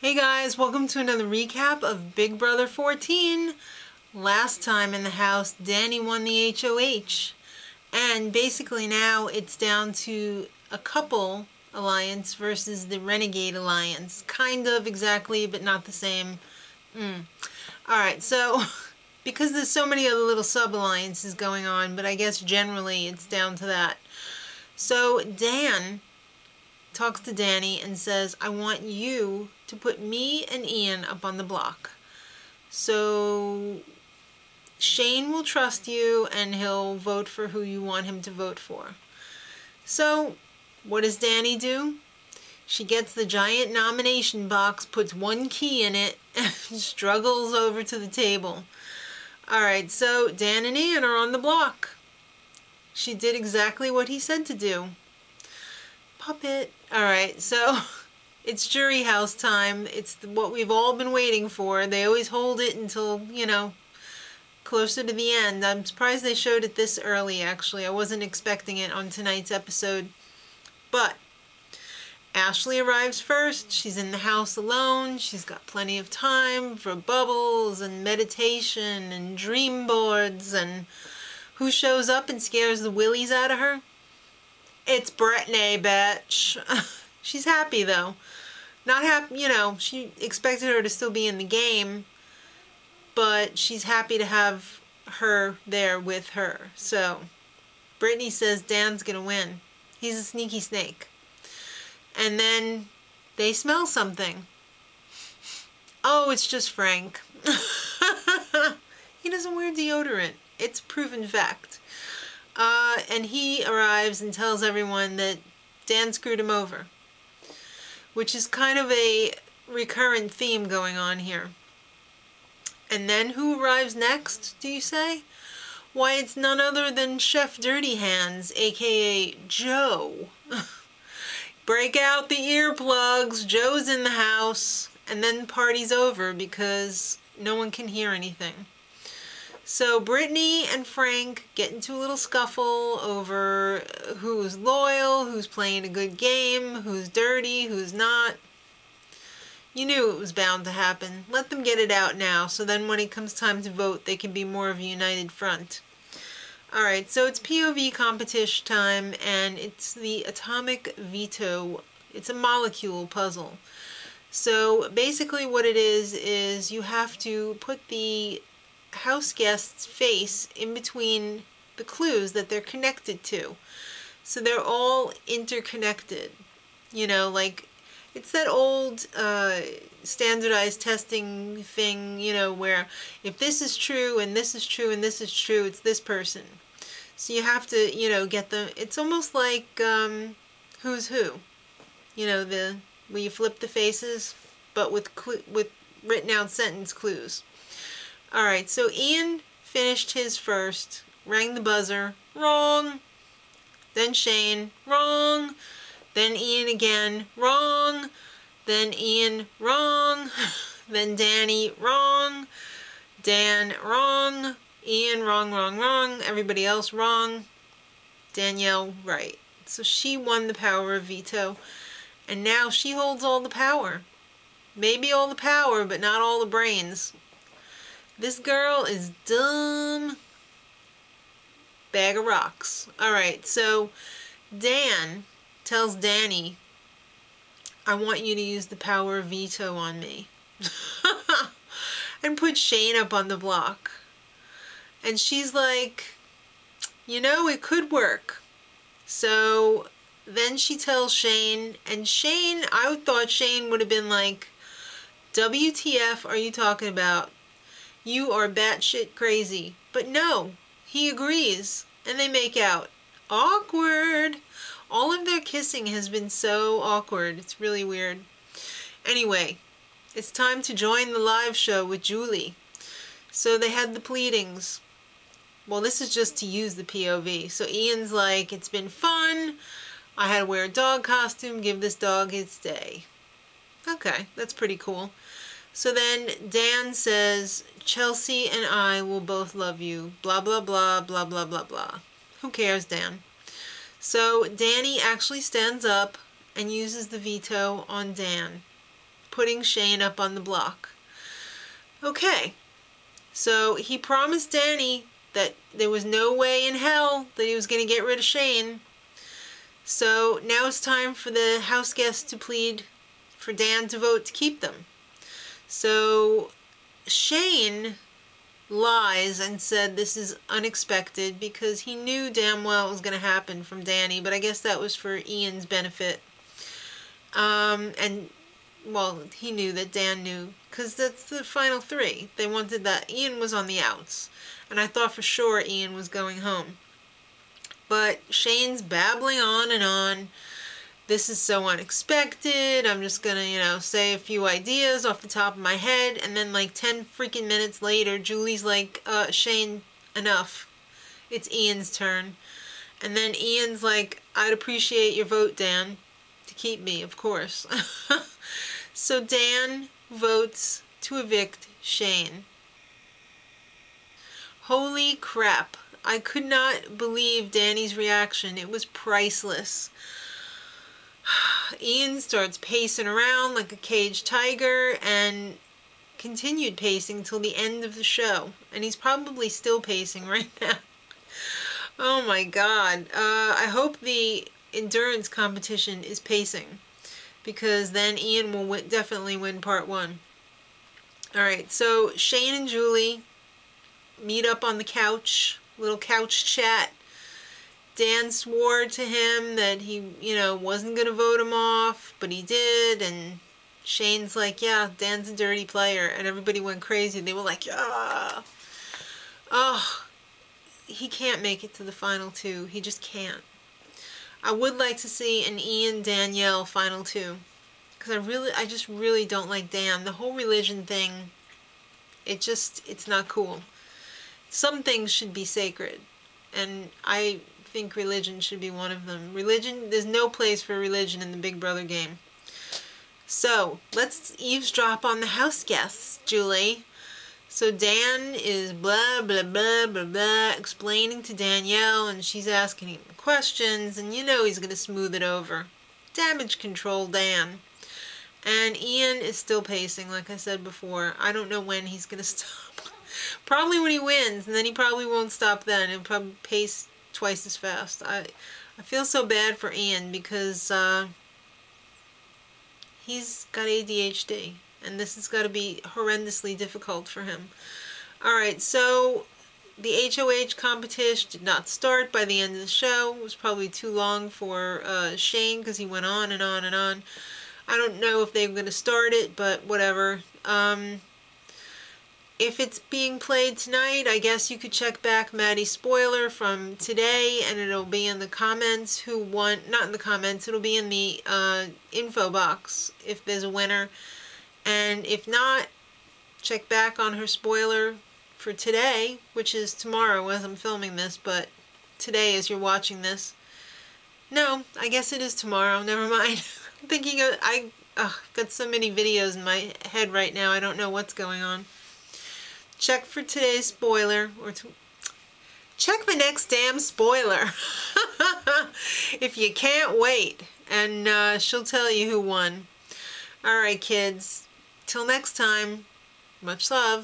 Hey guys, welcome to another recap of Big Brother 14. Last time in the house, Danny won the HOH. And basically now it's down to a couple alliance versus the Renegade Alliance. Kind of exactly, but not the same. Alright, so because there's so many other little sub-alliances going on, but I guess generally it's down to that. So Dan talks to Danny and says, I want you to put me and Ian up on the block. So Shane will trust you and he'll vote for who you want him to vote for. So what does Danny do? She gets the giant nomination box, puts one key in it, and struggles over to the table. Alright, so Dan and Ian are on the block. She did exactly what he said to do. Puppet. Alright, so it's jury house time. It's what we've all been waiting for. They always hold it until, you know, closer to the end. I'm surprised they showed it this early, actually. I wasn't expecting it on tonight's episode. But Ashley arrives first. She's in the house alone. She's got plenty of time for bubbles and meditation and dream boards. And who shows up and scares the willies out of her? It's Brittany, bitch. She's happy, though. Not happy, you know, she expected her to still be in the game, but she's happy to have her there with her. So, Brittany says Dan's gonna win. He's a sneaky snake. And then they smell something. Oh, it's just Frank. He doesn't wear deodorant. It's a proven fact. And he arrives and tells everyone that Dan screwed him over, which is kind of a recurrent theme going on here. And then who arrives next, do you say? Why, it's none other than Chef Dirty Hands, aka Joe. Break out the earplugs, Joe's in the house, and then the party's over because no one can hear anything. So Brittany and Frank get into a little scuffle over who's loyal, who's playing a good game, who's dirty, who's not. You knew it was bound to happen. Let them get it out now, so then when it comes time to vote, they can be more of a united front. Alright, so it's POV competition time, and it's the atomic veto. It's a molecule puzzle. So basically what it is you have to put the house guest's face in between the clues that they're connected to. So they're all interconnected. You know, like, it's that old standardized testing thing, you know, where if this is true and this is true and this is true, it's this person. So you have to, you know, get them. It's almost like Who's Who. You know, where you flip the faces, but with written out sentence clues. Alright, so Ian finished his first, rang the buzzer, wrong. Then Shane, wrong. Then Ian again, wrong. Then Ian, wrong. Then Danny, wrong. Dan, wrong. Ian, wrong, wrong, wrong. Everybody else, wrong. Danielle, right. So she won the power of veto. And now she holds all the power. Maybe all the power, but not all the brains. This girl is dumb. Bag of rocks. Alright, so Dan tells Danny, I want you to use the power of veto on me. And put Shane up on the block. And she's like, you know, it could work. So then she tells Shane, and Shane, I thought Shane would have been like, WTF are you talking about? You are batshit crazy. But no, he agrees, and they make out. Awkward. All of their kissing has been so awkward. It's really weird. Anyway, it's time to join the live show with Julie. So they had the pleadings. Well, this is just to use the POV. So Ian's like, it's been fun. I had to wear a dog costume, give this dog its day. Okay, that's pretty cool. So then Dan says, Chelsea and I will both love you. Blah, blah, blah, blah, blah, blah, blah. Who cares, Dan? So Danny actually stands up and uses the veto on Dan. putting Shane up on the block. Okay, so he promised Danny that there was no way in hell that he was going to get rid of Shane. So now it's time for the house guests to plead for Dan to vote to keep them. So Shane lies and said this is unexpected because he knew damn well it was going to happen from Danny, but I guess that was for Ian's benefit. And, well, he knew that Dan knew, because that's the final three. They wanted that. Ian was on the outs, and I thought for sure Ian was going home. But Shane's babbling on and on. This is so unexpected. I'm just gonna, you know, say a few ideas off the top of my head. And then like 10 freaking minutes later, Julie's like, Shane, enough. It's Ian's turn. And then Ian's like, I'd appreciate your vote, Dan, to keep me, of course. So Dan votes to evict Shane. Holy crap. I could not believe Danny's reaction. It was priceless. Ian starts pacing around like a caged tiger and continued pacing till the end of the show. And he's probably still pacing right now. Oh my God. I hope the endurance competition is pacing, because then Ian will definitely win part one. Alright, so Shane and Julie meet up on the couch, little couch chat. Dan swore to him that he, you know, wasn't going to vote him off, but he did, and Shane's like, yeah, Dan's a dirty player, and everybody went crazy. They were like, yeah. Oh, he can't make it to the final two. He just can't. I would like to see an Ian-Danielle final two, because I just really don't like Dan. The whole religion thing, it's not cool. Some things should be sacred, and I think religion should be one of them. Religion, there's no place for religion in the Big Brother game. So, let's eavesdrop on the house guests, Julie. So Dan is blah, blah, blah, blah, blah, explaining to Danielle, and she's asking him questions, and you know he's going to smooth it over. Damage control, Dan. And Ian is still pacing, like I said before. I don't know when he's going to stop. Probably when he wins, and then he probably won't stop then. He'll probably pace twice as fast. I feel so bad for Ian because he's got ADHD, and this has got to be horrendously difficult for him. Alright, so the HOH competition did not start by the end of the show. It was probably too long for Shane because he went on and on and on. I don't know if they were going to start it, but whatever. If it's being played tonight, I guess you could check back Maddie's spoiler from today, and it'll be in the comments who won. Not in the comments, it'll be in the info box if there's a winner. And if not, check back on her spoiler for today, which is tomorrow as I'm filming this, but today as you're watching this. No, I guess it is tomorrow, never mind. I'm thinking of, I've got so many videos in my head right now, I don't know what's going on. Check for today's spoiler, or check the next damn spoiler if you can't wait, and she'll tell you who won. Alright kids, till next time, much love.